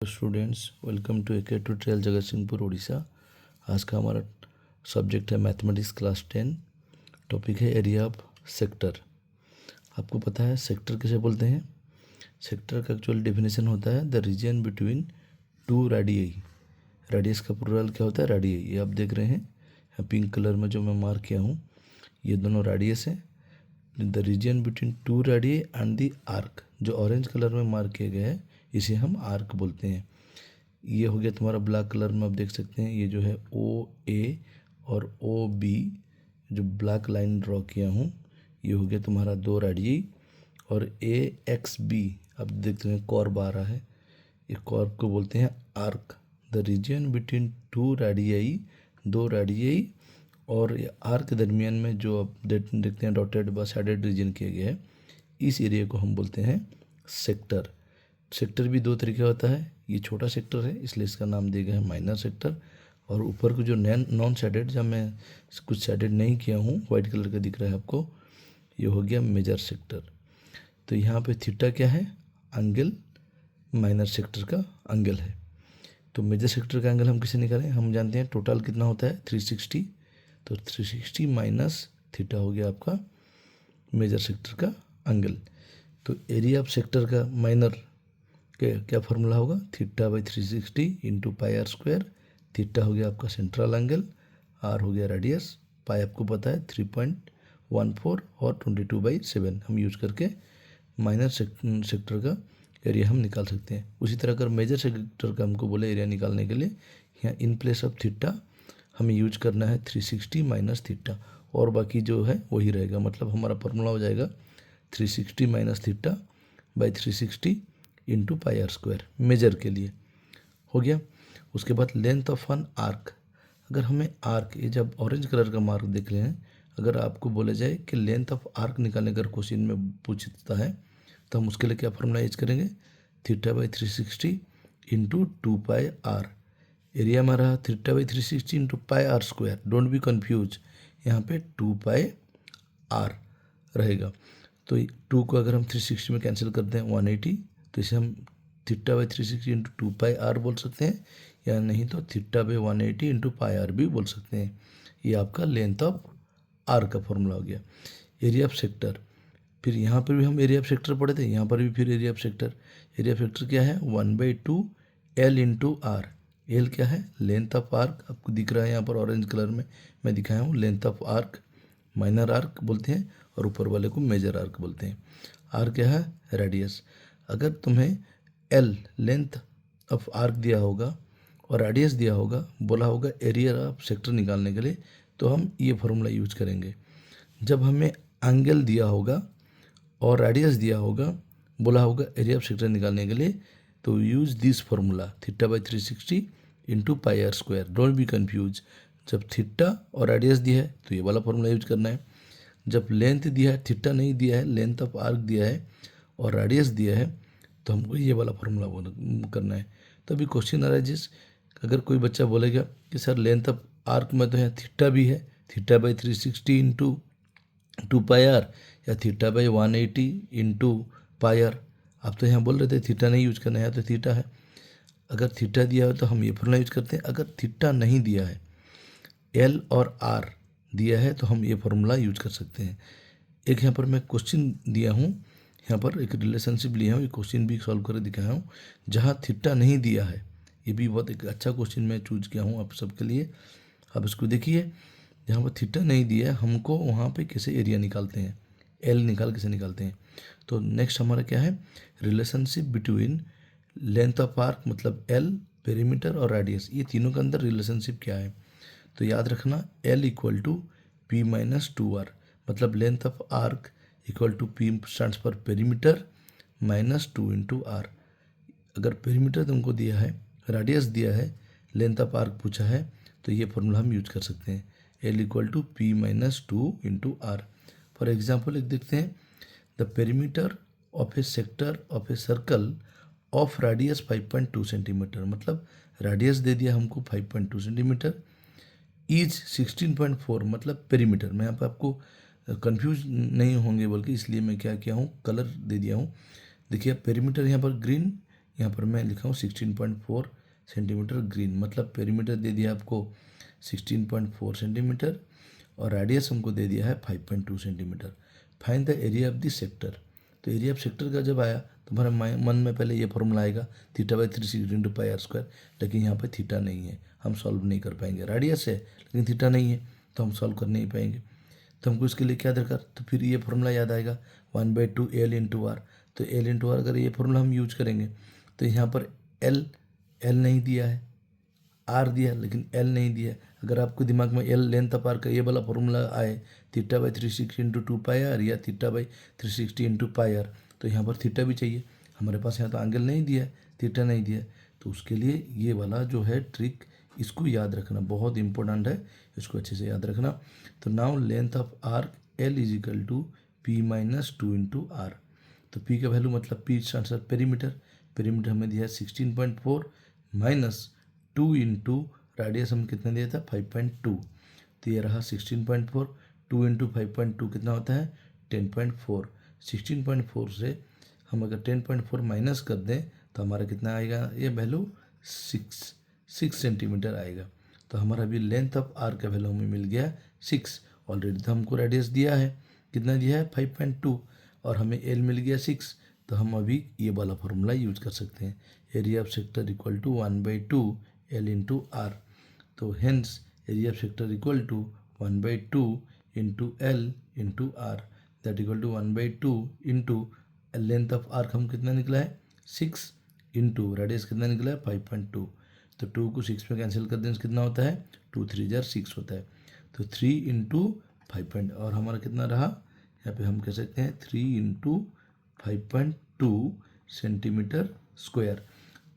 Students, welcome to AK tutorial Jagat Singhpur Orissa. आज का हमारा सब्जेक्ट है मैथमेटिक्स क्लास 10। टॉपिक है एरिया ऑफ सेक्टर। आपको पता है सेक्टर किसे बोलते हैं? सेक्टर का एक्चुअल डेफिनेशन होता है the region between two radii. Radius का प्लूरल क्या होता है? रेडियई। ये आप देख रहे हैं पिंक कलर में जो मैं मार्क किया हूँ, ये दोनों रेडियस है। The region between two radii and the arc, जो ऑरेंज कलर में मार्क किया गया है इसे हम आर्क बोलते हैं। ये हो गया तुम्हारा ब्लैक कलर में, आप देख सकते हैं ये जो है ओ ए और ओ बी, जो ब्लैक लाइन ड्रॉ किया हूँ ये हो गया तुम्हारा दो रेडियई। और ए एक्स बी आप देखते हैं कॉर्ब आ रहा है, ये कॉर्ब को बोलते हैं arc. The region between two radii, दो रेडियई और आर्क के दरमियान में जो आप देखते हैं डॉटेड व शेडेड रीजन किया गया है, इस एरिया को हम बोलते हैं सेक्टर। सेक्टर भी दो तरीके का होता है। ये छोटा सेक्टर है इसलिए इसका नाम दिया गया है माइनर सेक्टर, और ऊपर को जो नॉन शेडेड, जब मैं कुछ शेडेड नहीं किया हूँ, वाइट कलर का दिख रहा है आपको, ये हो गया मेजर सेक्टर। तो यहाँ पे थीटा क्या है? एंगल माइनर सेक्टर का एंगल है। तो मेजर सेक्टर का एंगल हम किसे निकालें? हम जानते हैं टोटल कितना होता है 360, तो 360 माइनस थीटा हो गया आपका मेजर सेक्टर का एंगल। तो एरिया ऑफ सेक्टर का माइनर क्या फार्मूला होगा? Theta by 360 into pi are square. Theta हो गया आपका सेंट्रल एंगल, आर हो गया रेडियस, पाई आपको पता है 3.14 और 22/7 हम यूज करके माइनर सेक्टर का एरिया हम निकाल सकते हैं। उसी तरह अगर मेजर सेक्टर का हमको बोले एरिया निकालने के लिए, यहाँ इन प्लेस ऑफ थीटा हमें यूज करना है 360 माइनस थीटा, और बाकी जो है वही रहेगा। मतलब हमारा फार्मूला हो जाएगा 360 minus theta by 360 into pi are square major के लिए हो गया। उसके बाद लेंथ ऑफ एन आर्क। अगर हमें आर्क, ये जब ऑरेंज कलर का मार्क देख रहे हैं, अगर आपको बोला जाए कि लेंथ ऑफ आर्क निकालने का क्वेश्चन में पूछता है तो हम उसके लिए क्या फॉर्मूला यूज करेंगे? Theta by 360 into 2 pi R. Area हमारा theta by 360 into pi are square, don't be confuse, यहाँ पे 2 पाई आर रहेगा। तो 2 को अगर हम 360 में कैंसिल करते हैं 180, तो इसे हम theta by 360 into 2 pi r बोल सकते हैं, या नहीं तो theta by 180 into pi r भी बोल सकते हैं। ये आपका लेंथ ऑफ आर का फॉर्मूला हो गया। एरिया ऑफ सेक्टर, फिर यहाँ पर भी हम एरिया ऑफ सेक्टर पढ़े थे, यहाँ पर भी फिर area of sector. Area of sector क्या है? 1/2 एल इंटू आर। एल क्या है? लेंथ ऑफ आर्क, आपको दिख रहा है यहाँ पर ऑरेंज कलर में मैं दिखाया हूँ। Length of arc minor arc बोलते हैं, और ऊपर वाले को मेजर आर्क बोलते हैं। आर क्या है? रेडियस। अगर तुम्हें एल लेंथ ऑफ आर्क दिया होगा और रेडियस दिया होगा, बोला होगा एरिया ऑफ सेक्टर निकालने के लिए, तो हम ये फार्मूला यूज करेंगे। जब हमें एंगल दिया होगा और रेडियस दिया होगा, बोला होगा एरिया ऑफ सेक्टर निकालने के लिए, तो use this formula theta by 360 into pi are square. Don't be confuse, जब थीटा और रेडियस दिया है तो ये वाला फार्मूला यूज करना है। जब लेंथ दिया है, थीटा नहीं दिया है, लेंथ ऑफ आर्क दिया है और रेडियस दिया है, तो हमको ये वाला फार्मूला करना है। तो अभी क्वेश्चन आ रहा है जिस, अगर कोई बच्चा बोलेगा कि सर लेंथ ऑफ आर्क में तो यहाँ थीटा भी है, theta by 360 into 2 pi R, या theta by 180 into pi R. आप तो यहाँ बोल रहे थे थीटा नहीं यूज करना है, तो थीटा है। अगर थीटा दिया हो तो हम ये फार्मूला यूज करते हैं। अगर थीटा नहीं दिया है, एल और आर दिया है, तो हम ये फार्मूला यूज कर सकते हैं। एक यहाँ पर मैं क्वेश्चन दिया हूँ, यहाँ पर एक रिलेशनशिप लिया हूँ, ये क्वेश्चन भी सॉल्व करके दिखाया हूँ जहाँ थीटा नहीं दिया है। ये भी बहुत एक अच्छा क्वेश्चन मैं चूज किया हूँ आप सबके लिए। आप इसको देखिए, जहाँ पर थीटा नहीं दिया है, हमको वहाँ पे कैसे एरिया निकालते हैं, एल कैसे निकालते हैं। तो नेक्स्ट हमारा क्या है? Relationship between length of arc मतलब एल, पेरीमीटर और रेडियस, ये तीनों के अंदर रिलेशनशिप क्या है? तो याद रखना L equal to P minus 2 R, मतलब length of arc equal to P stands for perimeter minus 2 into R. अगर पेरीमीटर तुमको दिया है, रेडियस दिया है, लेंथ ऑफ आर्क पूछा है, तो ये फॉर्मूला हम यूज कर सकते हैं, l equal to P minus 2 into r. For example एक देखते हैं, the perimeter of a sector of a circle of radius 5.2 centimetre, मतलब रेडियस दे दिया हमको 5.2 सेंटीमीटर, इज 16.4 मतलब पेरीमीटर। मैं यहाँ पर आपको कंफ्यूज नहीं होंगे बोल के इसलिए मैं क्या किया हूँ, कलर दे दिया हूँ। देखिए पेरीमीटर यहाँ पर ग्रीन, यहाँ पर मैं लिखा हूँ 16.4 सेंटीमीटर ग्रीन, मतलब पेरीमीटर दे दिया आपको 16.4 सेंटीमीटर और रेडियस हमको दे दिया है 5.2 centimetre. Find the area of the sector. तो एरिया ऑफ सेक्टर का जब आया तो हमारे मन में पहले ये फॉर्मूला आएगा θ/360 इंटू पाई आर स्क्वायर, लेकिन यहाँ पर थीटा नहीं है, हम सॉल्व नहीं कर पाएंगे। रेडियस है लेकिन थीटा नहीं है तो हम सॉल्व कर नहीं पाएंगे। तो हमको इसके लिए क्या दरकार, तो फिर ये फॉर्मूला याद आएगा 1/2 L इंटू आर। तो L इंटू आर अगर ये फॉर्मूला हम यूज करेंगे तो यहाँ पर L नहीं दिया है, आर दिया लेकिन एल नहीं दिया है। अगर आपको दिमाग में एल लेंथ ऑफ आर का ये वाला फॉर्मूला आए θ/360 इंटू 2 पाई आर या θ/360 इंटू पाई आर, तो यहाँ पर थीटा भी चाहिए। हमारे पास यहाँ तो एंगल नहीं दिया है, थीटा नहीं दिया है, तो उसके लिए ये वाला जो है ट्रिक, इसको याद रखना बहुत इंपॉर्टेंट है, इसको अच्छे से याद रखना। तो now length of arc l is equal to P minus 2 into are. तो पी का वैल्यू मतलब p stands for perimeter, perimeter हमें दिया है 16.4 माइनस 2 इंटू रेडियस हम कितना दिया था 5.2, तो ये रहा 16.4, 2 इंटू 5.2 कितना होता है 10.4। 16.4 से हम अगर 10.4 माइनस कर दें तो हमारा कितना आएगा, ये वैल्यू 6 सेंटीमीटर आएगा। तो हमारा अभी लेंथ ऑफ आर का वैल्यू हमें मिल गया 6। ऑलरेडी तो हमको रेडियस दिया है, कितना दिया है 5.2 और हमें एल मिल गया 6। तो हम अभी ये वाला फॉर्मूला यूज कर सकते हैं, area of sector equal to 1/2 L into are. तो hence area of sector equal to 1/2 into L into R, that equal to 1/2 into length of arc हम कितना निकला है 6 इंटू रेडियस कितना निकला है 5.2। तो 2 को 6 में कैंसिल कर दें तो कितना होता है 2 3 जार 6 होता है। तो 3 इंटू 5. और हमारा कितना रहा, यहाँ पे हम कह सकते हैं 3 इंटू 5.2 सेंटीमीटर स्क्वायर।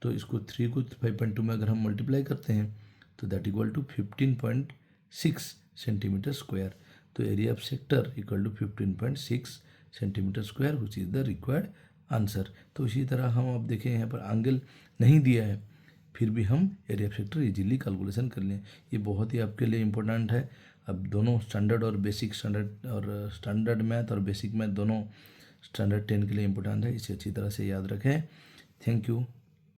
तो इसको 3 को 5.2 में अगर हम मल्टीप्लाई करते हैं तो that equal to 15.6 centimetre square. तो area of sector equal to 15.6 centimetre square which is the required answer. तो इसी तरह हम अब देखें यहाँ पर एंगल नहीं दिया है, फिर भी हम area of sector easily calculation कर लें। ये बहुत ही आपके लिए इम्पोर्टेंट है। अब दोनों स्टैंडर्ड और बेसिक स्टैंडर्ड मैथ और बेसिक मैथ दोनों स्टैंडर्ड 10 के लिए इम्पोर्टेंट है, इसे अच्छी तरह से याद रखें। Thank you.